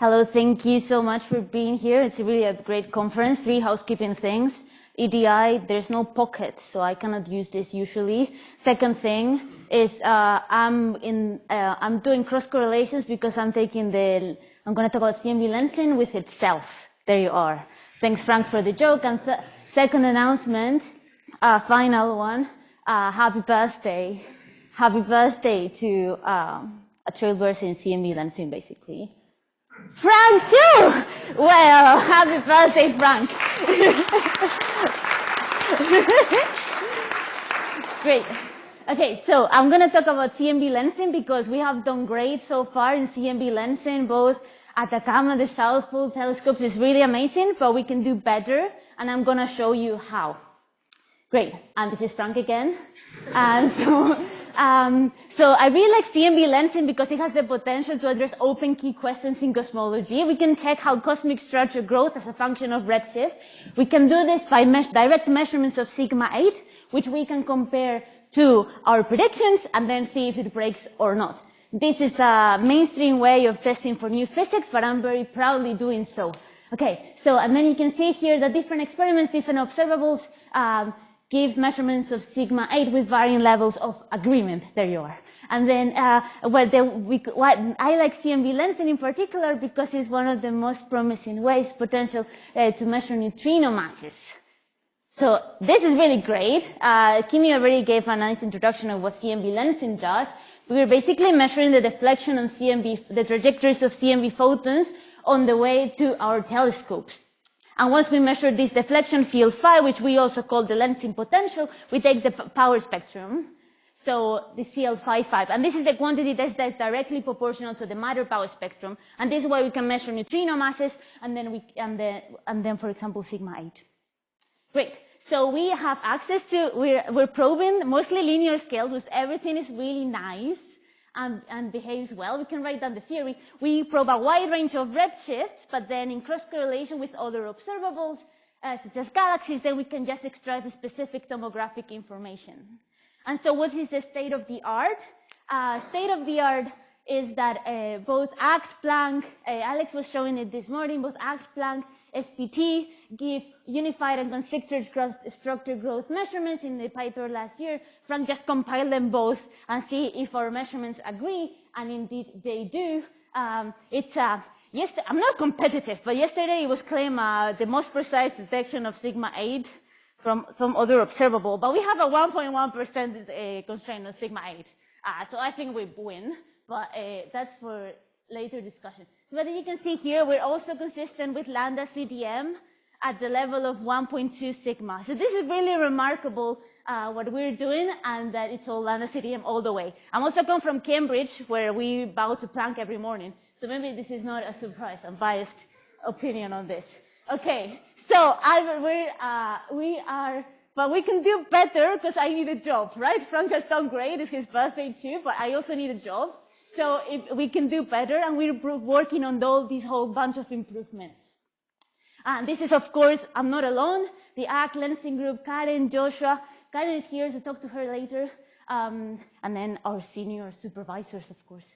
Hello, thank you so much for being here. It's really a great conference. 3 housekeeping things. EDI, there's no pocket, so I cannot use this usually. Second thing is I'm doing cross correlations because I'm going to talk about CMB lensing with itself. There you are. Thanks, Frank, for the joke. And second announcement, final one. Happy birthday. Happy birthday to a trailblazer in CMB lensing, basically. Frank too! Well, happy birthday, Frank. Great. Okay, so I'm going to talk about CMB lensing because we have done great so far in CMB lensing. Both Atacama, the South Pole telescopes is really amazing, but we can do better, and I'm going to show you how. Great, and this is Frank again. And so I really like CMB lensing because it has the potential to address open key questions in cosmology. We can check how cosmic structure grows as a function of redshift. We can do this by direct measurements of sigma-8, which we can compare to our predictions and then see if it breaks or not. This is a mainstream way of testing for new physics, but I'm very proudly doing so. Okay, so and then you can see here that different experiments, different observables, give measurements of sigma-8 with varying levels of agreement. There you are. And then I like CMB lensing in particular because it's one of the most promising ways potential to measure neutrino masses. So this is really great. Kimi already gave a nice introduction of what CMB lensing does. We're basically measuring the deflection on the trajectories of CMB photons on the way to our telescopes. And once we measure this deflection field phi, which we also call the lensing potential, we take the power spectrum, so the CL phi 5. And this is the quantity that's directly proportional to the matter power spectrum. And this is why we can measure neutrino masses, and then for example, sigma-8. Great. So we have access to, we're probing mostly linear scales, which everything is really nice and behaves well. We can write down the theory. We probe a wide range of redshifts, but then in cross correlation with other observables, such as galaxies, then we can just extract specific tomographic information. And so what is the state of the art? State of the art is that both ACT, Planck, Alex was showing it this morning, both ACT, Planck, SPT give unified and constricted structure growth measurements in the paper last year. Frank just compiled them both and see if our measurements agree, and indeed they do. I'm not competitive, but yesterday it was claimed the most precise detection of sigma-8 from some other observable, but we have a 1.1% constraint on sigma-8. So I think we win, but that's for later discussion. So what you can see here, we're also consistent with lambda CDM at the level of 1.2 sigma. So this is really remarkable what we're doing, and that it's all lambda CDM all the way. I'm also come from Cambridge, where we bow to Planck every morning. So maybe this is not a surprise, a biased opinion on this. Okay, so but we can do better because I need a job, right? Frank has done great, it's his birthday too, but I also need a job. So if we can do better, and we're working on this whole bunch of improvements. And this is, of course, I'm not alone. The ACT lensing group, Karen, Joshua. Karen is here, so talk to her later. And then our senior supervisors, of course.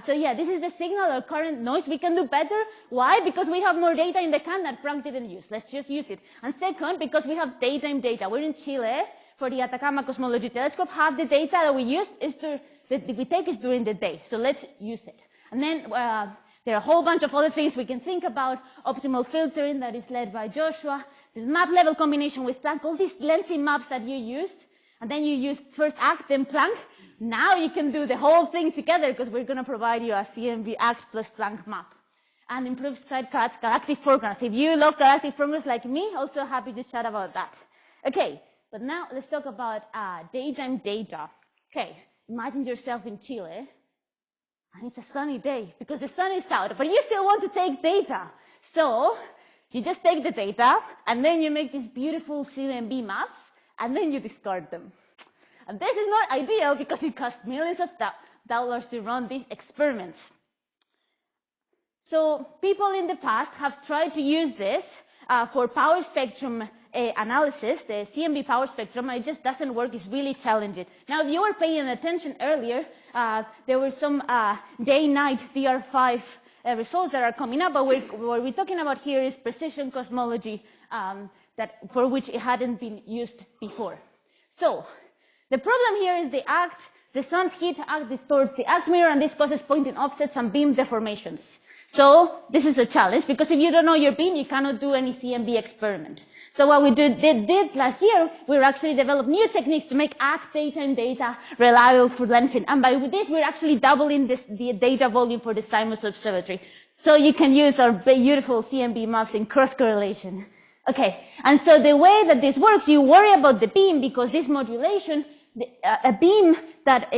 So yeah, this is the signal or current noise. We can do better. Why? Because we have more data in the can that Frank didn't use. Let's just use it. And second, because we have daytime data. We're in Chile for the Atacama Cosmology Telescope. Half the data that we use is we take is during the day, so let's use it. And then there are a whole bunch of other things we can think about. Optimal filtering that is led by Joshua. There's map level combination with Planck. All these lensing maps that you used, and then you used first ACT, then Planck. Now you can do the whole thing together because we're going to provide you a CMB ACT plus Planck map. And improved SkyCats galactic foregrounds. If you love galactic foregrounds like me, also happy to chat about that. Okay, but now let's talk about daytime data. Okay. Imagine yourself in Chile, and it's a sunny day because the sun is out, but you still want to take data. So you just take the data, and then you make these beautiful CMB maps, and then you discard them. And this is not ideal because it costs millions of dollars to run these experiments. So people in the past have tried to use this for power spectrum analysis, the CMB power spectrum, and it just doesn't work. It's really challenging. Now, if you were paying attention earlier, there were some day-night DR5 results that are coming up, but what we're talking about here is precision cosmology for which it hadn't been used before. So the problem here is the sun's heat distorts the ACT mirror, and this causes pointing offsets and beam deformations. So this is a challenge, because if you don't know your beam, you cannot do any CMB experiment. So what we did last year, we actually developed new techniques to make ACT daytime data reliable for lensing. And by this, we're actually doubling the data volume for the Simons Observatory. So you can use our beautiful CMB maps in cross-correlation. Okay, and so the way that this works, you worry about the beam, because this modulation, a beam that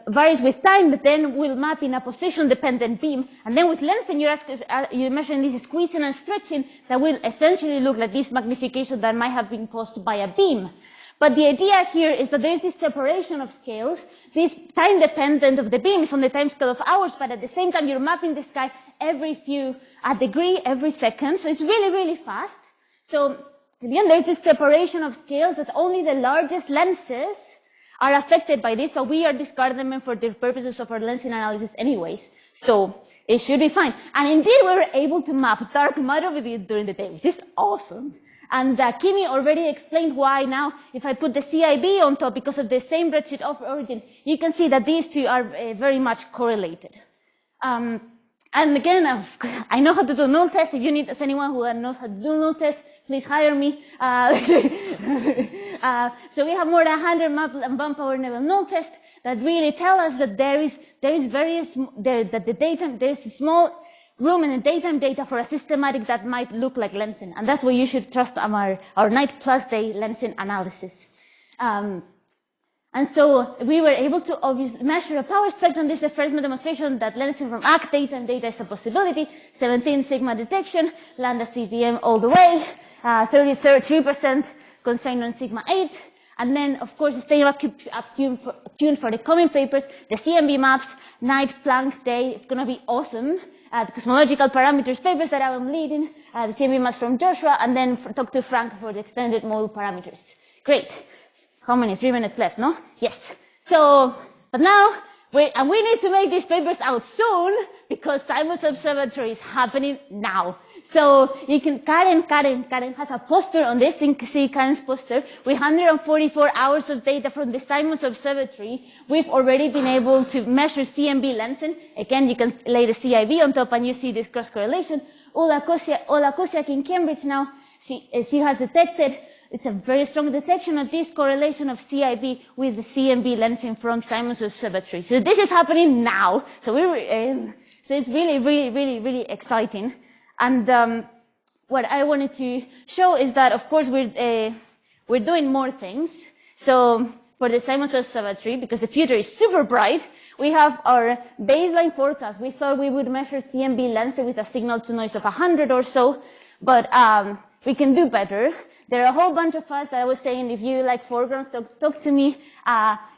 varies with time, but then will map in a position-dependent beam. And then with lensing, you're measuring this squeezing and stretching that will essentially look like this magnification that might have been caused by a beam. But the idea here is that there's this separation of scales. This time dependent of the beam is on the time scale of hours, but at the same time, you're mapping the sky a degree every second. So it's really, really fast. So again, there's this separation of scales that only the largest lenses are affected by this, but we are discarding them for the purposes of our lensing analysis anyways. So it should be fine. And indeed, we were able to map dark matter with it during the day, which is awesome. And Kimi already explained why now, if I put the CIB on top because of the same redshift of origin, you can see that these two are very much correlated. And again, I know how to do null tests. If you need anyone who knows how to do null tests, please hire me. So we have more than 100 map and bump power level null tests that really tell us that there's a small room in the daytime data for a systematic that might look like lensing. And that's where you should trust our night plus day lensing analysis. And so we were able to measure a power spectrum. This is the first demonstration that lensing from ACT daytime data is a possibility. 17 sigma detection, lambda CDM all the way, 33% constrained on sigma 8. And then, of course, staying up tuned for the coming papers, the CMB maps, night, Planck, day. It's going to be awesome. The cosmological parameters papers that I'm leading, the CMB maps from Joshua, and then talk to Frank for the extended model parameters. Great. How many? 3 minutes left, no? Yes. So, but now, we need to make these papers out soon, because Simons Observatory is happening now. So you can, Karen has a poster on this, you can see Karen's poster, with 144 hours of data from the Simons Observatory. We've already been able to measure CMB lensing. Again, you can lay the CIB on top and you see this cross-correlation. Ola Kosiak in Cambridge now, she has detected, it's a very strong detection of this correlation of CIB with the CMB lensing from Simons Observatory. So this is happening now. So so it's really, really, really, really exciting. And what I wanted to show is that, of course, we're doing more things. So for the Simons Observatory, because the future is super bright, we have our baseline forecast. We thought we would measure CMB lensing with a signal to noise of 100 or so, but we can do better. There are a whole bunch of us that I was saying, if you like foregrounds, talk to me.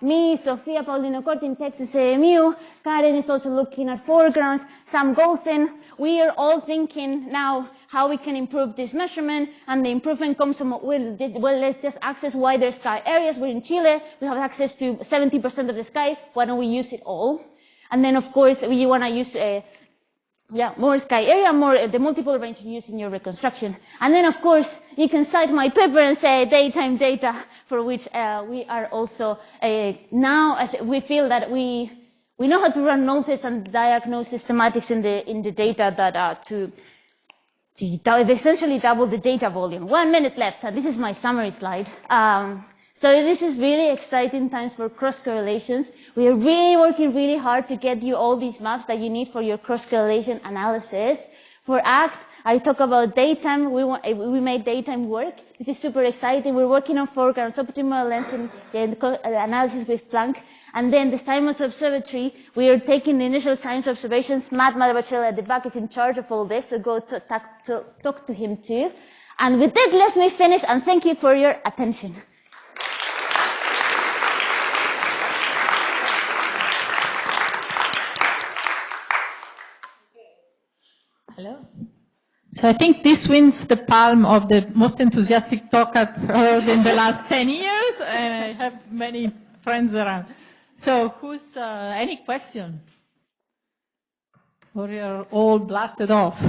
Me, Sofia Paulino Corti in Texas AMU, Karen is also looking at foregrounds, Sam Golsen. We are all thinking now how we can improve this measurement, and the improvement comes from, well, let's just access wider sky areas. We're in Chile, we have access to 70% of the sky, why don't we use it all? And then, of course, we want to use more sky area, more the multiple range you use in your reconstruction. And then, of course, you can cite my paper and say daytime data, for which we are also now, we feel that we know how to run null tests and diagnose systematics in the data that to essentially double the data volume. 1 minute left, and this is my summary slide. So this is really exciting times for cross-correlations. We are really working really hard to get you all these maps that you need for your cross-correlation analysis. For ACT, I talk about daytime. We made daytime work. This is super exciting. We're working on foregrounds, optimal lensing, analysis with Planck. And then the Simons Observatory, we are taking the initial science observations. Matt Madabachel at the back is in charge of all this, so go talk to him too. And with that, let me finish, and thank you for your attention. Hello. So I think this wins the palm of the most enthusiastic talk I've heard in the last 10 years, and I have many friends around. So who's, any question? Or you're all blasted off.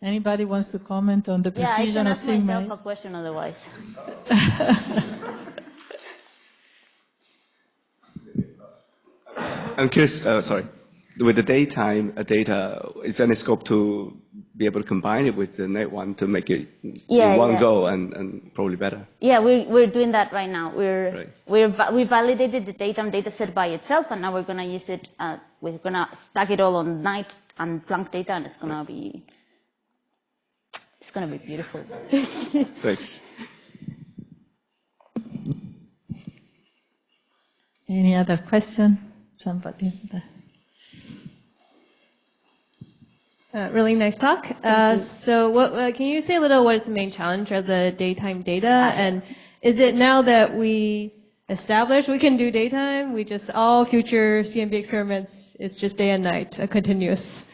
Anybody wants to comment on the precision of sigma? Yeah, I can ask myself a question otherwise. I'm curious, sorry, with the daytime data, is there any scope to be able to combine it with the net one to make it in one go and probably better? Yeah, we're doing that right now. Right. We validated the data set by itself, and now we're going to use it. We're going to stack it all on night and Planck data, and it's going to be beautiful. Thanks. Any other question? Somebody? Really nice talk. So can you say a little what is the main challenge of the daytime data? And is it now that we established we can do daytime, we just all future CMB experiments, it's just day and night, a continuous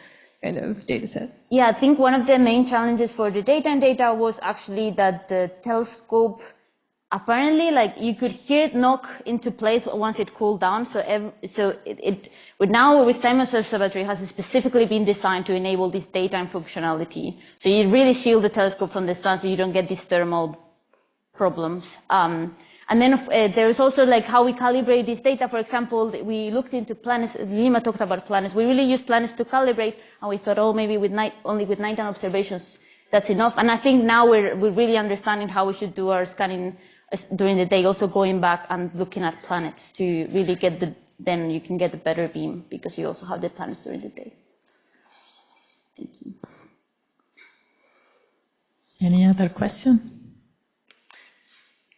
kind of data set? Yeah, I think one of the main challenges for the daytime data was actually that the telescope, apparently, like you could hear it knock into place once it cooled down. Now with Simon's Observatory has specifically been designed to enable this daytime functionality. So you really shield the telescope from the sun so you don't get these thermal problems. And then there is also like how we calibrate this data. For example, we looked into planets. Lima talked about planets. We really use planets to calibrate, and we thought, oh, maybe only with nighttime observations, that's enough. And I think now we're really understanding how we should do our scanning during the day, also going back and looking at planets to really get then you can get a better beam because you also have the planets during the day. Thank you. Any other question?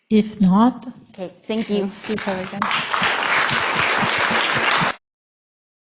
If not, Okay, thank you. let's speak again.